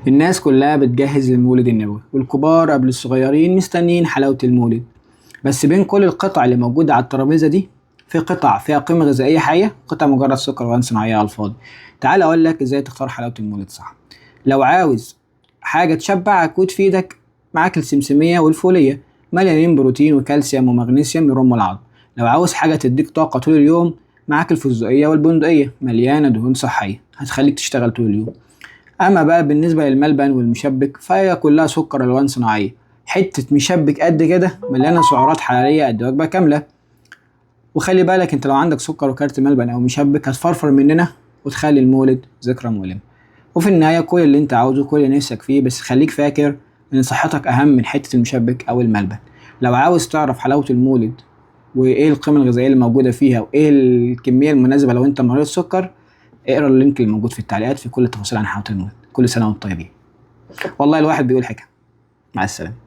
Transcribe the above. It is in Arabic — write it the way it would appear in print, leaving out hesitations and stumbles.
الناس كلها بتجهز للمولد النبوي، والكبار قبل الصغيرين مستنيين حلاوة المولد. بس بين كل القطع اللي موجودة على الترابيزة دي، في قطع فيها قيمة غذائية حية، قطع مجرد سكر وألوان صناعية على الفاضي. تعال أقول لك إزاي تختار حلاوة المولد صح. لو عاوز حاجة تشبعك وتفيدك، معاك السمسمية والفولية، مليانين بروتين وكالسيوم ومغنيسيوم يرموا العظم. لو عاوز حاجة تديك طاقة طول اليوم، معاك الفستقية والبندقية، مليانة دهون صحية هتخليك تشتغل طول اليوم. اما بقى بالنسبه للملبن والمشبك فهي كلها سكر الوان صناعيه، حته مشبك قد كده مليانه سعرات حراريه قد وجبه كامله. وخلي بالك انت لو عندك سكر وكارت ملبن او مشبك هتفرفر مننا وتخلي المولد ذكرى مؤلمه. وفي النهايه كل اللي انت عاوزه كل اللي نفسك فيه، بس خليك فاكر ان صحتك اهم من حته المشبك او الملبن. لو عاوز تعرف حلاوه المولد وايه القيمه الغذائيه اللي موجوده فيها وايه الكميه المناسبه لو انت مريض سكر، اقرا اللينك اللي موجود في التعليقات في كل التفاصيل عن حلاوه المولد. كل سنه وانتم طيبين. والله الواحد بيقول حكم. مع السلامه.